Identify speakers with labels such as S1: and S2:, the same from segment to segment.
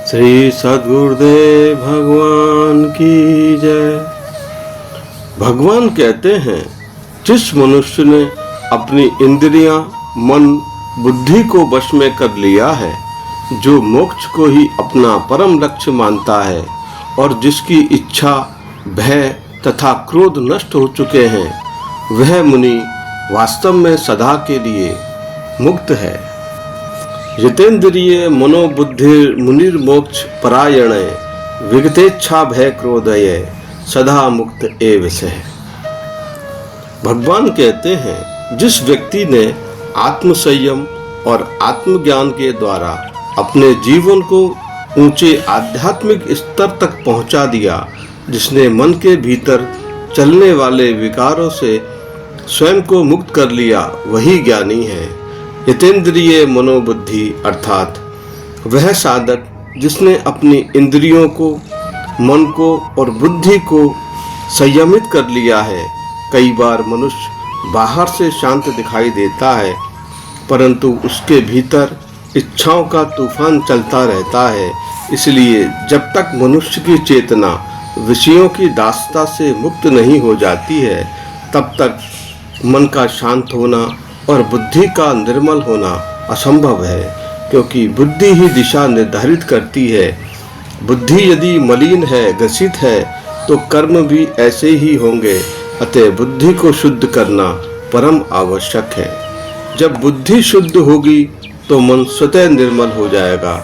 S1: श्री सद्गुरुदेव भगवान की जय। भगवान कहते हैं, जिस मनुष्य ने अपनी इंद्रियां, मन, बुद्धि को वश में कर लिया है, जो मोक्ष को ही अपना परम लक्ष्य मानता है और जिसकी इच्छा, भय तथा क्रोध नष्ट हो चुके हैं, वह मुनि वास्तव में सदा के लिए मुक्त है। जितेंद्रिय मनोबुद्धिर मुनिर्मोक्ष परायण विगतेच्छा भय क्रोधय सदा मुक्त एव सः। भगवान कहते हैं, जिस व्यक्ति ने आत्मसंयम और आत्मज्ञान के द्वारा अपने जीवन को ऊंचे आध्यात्मिक स्तर तक पहुंचा दिया, जिसने मन के भीतर चलने वाले विकारों से स्वयं को मुक्त कर लिया, वही ज्ञानी है। जितेंद्रिय मनोबुद्धि अर्थात वह साधक जिसने अपनी इंद्रियों को, मन को और बुद्धि को संयमित कर लिया है। कई बार मनुष्य बाहर से शांत दिखाई देता है, परंतु उसके भीतर इच्छाओं का तूफान चलता रहता है। इसलिए जब तक मनुष्य की चेतना विषयों की दासता से मुक्त नहीं हो जाती है, तब तक मन का शांत होना और बुद्धि का निर्मल होना असंभव है, क्योंकि बुद्धि ही दिशा निर्धारित करती है। बुद्धि यदि मलिन है, ग्रसित है, तो कर्म भी ऐसे ही होंगे। अतः बुद्धि को शुद्ध करना परम आवश्यक है। जब बुद्धि शुद्ध होगी तो मन स्वतः निर्मल हो जाएगा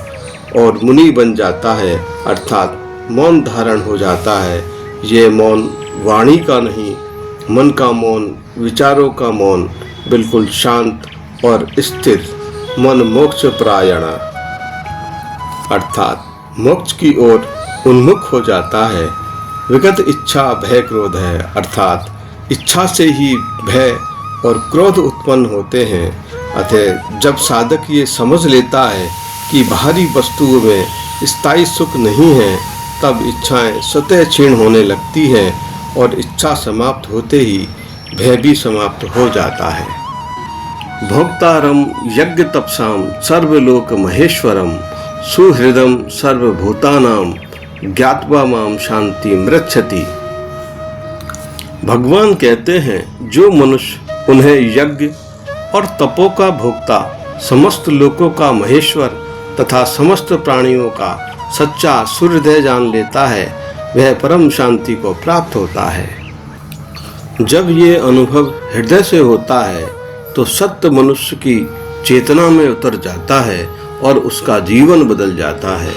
S1: और मुनि बन जाता है, अर्थात मौन धारण हो जाता है। ये मौन वाणी का नहीं, मन का मौन, विचारों का मौन, बिल्कुल शांत और स्थिर मन मोक्ष परायण अर्थात मोक्ष की ओर उन्मुख हो जाता है। विगत इच्छा भय क्रोध है, अर्थात इच्छा से ही भय और क्रोध उत्पन्न होते हैं। अतः जब साधक ये समझ लेता है कि बाहरी वस्तुओं में स्थायी सुख नहीं है, तब इच्छाएं स्वतः क्षीण होने लगती हैं और इच्छा समाप्त होते ही भय भी समाप्त हो जाता है। भोक्तारम यज्ञ तपसाम सर्वलोक महेश्वरम सुहृदम सर्वभूतानाम ज्ञात्वा माम शांति मृच्छति। भगवान कहते हैं, जो मनुष्य उन्हें यज्ञ और तपों का भोक्ता, समस्त लोकों का महेश्वर तथा समस्त प्राणियों का सच्चा सुहृदय जान लेता है, वह परम शांति को प्राप्त होता है। जब ये अनुभव हृदय से होता है तो सत्य मनुष्य की चेतना में उतर जाता है और उसका जीवन बदल जाता है।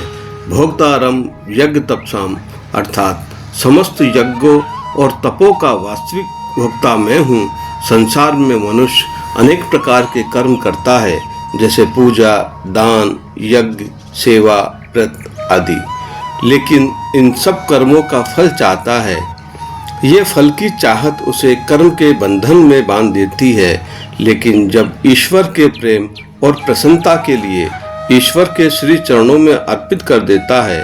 S1: भोक्तारम यज्ञ तपसाम अर्थात समस्त यज्ञों और तपों का वास्तविक भोक्ता मैं हूँ। संसार में मनुष्य अनेक प्रकार के कर्म करता है, जैसे पूजा, दान, यज्ञ, सेवा, व्रत आदि, लेकिन इन सब कर्मों का फल चाहता है। ये फल की चाहत उसे कर्म के बंधन में बांध देती है, लेकिन जब ईश्वर के प्रेम और प्रसन्नता के लिए ईश्वर के श्री चरणों में अर्पित कर देता है,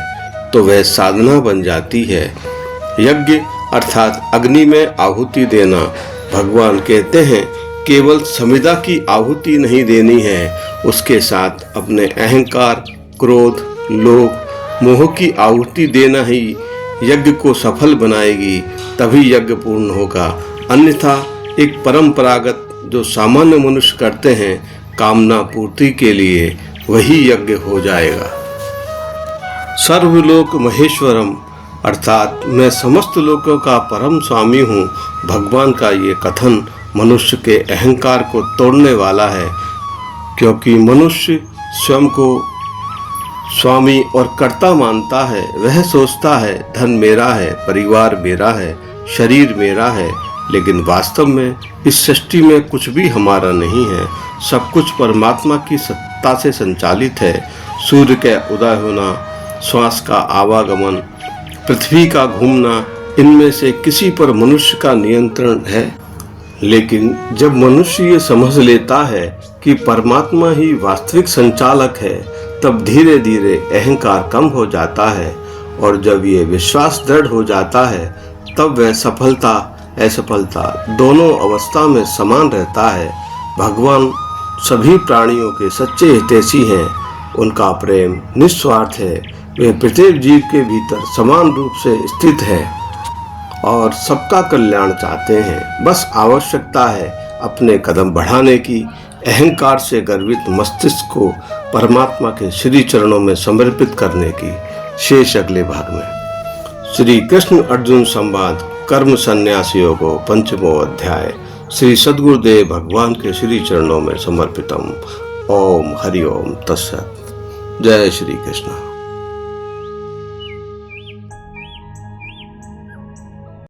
S1: तो वह साधना बन जाती है। यज्ञ अर्थात अग्नि में आहुति देना। भगवान कहते हैं, केवल समिधा की आहुति नहीं देनी है, उसके साथ अपने अहंकार, क्रोध, लोभ, मोह की आहुति देना ही यज्ञ को सफल बनाएगी, तभी यज्ञ पूर्ण होगा। अन्यथा एक परंपरागत जो सामान्य मनुष्य करते हैं कामना पूर्ति के लिए, वही यज्ञ हो जाएगा। सर्वलोक महेश्वरम अर्थात मैं समस्त लोकों का परम स्वामी हूँ। भगवान का ये कथन मनुष्य के अहंकार को तोड़ने वाला है, क्योंकि मनुष्य स्वयं को स्वामी और कर्ता मानता है। वह सोचता है धन मेरा है, परिवार मेरा है, शरीर मेरा है, लेकिन वास्तव में इस सृष्टि में कुछ भी हमारा नहीं है। सब कुछ परमात्मा की सत्ता से संचालित है। सूर्य का उदय होना, श्वास का आवागमन, पृथ्वी का घूमना, इनमें से किसी पर मनुष्य का नियंत्रण है। लेकिन जब मनुष्य ये समझ लेता है कि परमात्मा ही वास्तविक संचालक है, तब धीरे धीरे अहंकार कम हो जाता है, और जब ये विश्वास दृढ़ हो जाता है, तब वह सफलता असफलता दोनों अवस्था में समान रहता है। भगवान सभी प्राणियों के सच्चे हितैषी हैं। उनका प्रेम निस्वार्थ है। वे प्रत्येक जीव के भीतर समान रूप से स्थित है और सबका कल्याण चाहते हैं। बस आवश्यकता है अपने कदम बढ़ाने की। अहंकार से गर्वित मस्तिष्क को परमात्मा के श्री चरणों में समर्पित करने की। शेष अगले भाग में। श्री कृष्ण अर्जुन संवाद कर्म संन्यास योगो पंचमो अध्याय श्री सद्गुरुदेव भगवान के श्री चरणों में समर्पितम। ओम हरि ओम तत्सत। जय श्री कृष्ण।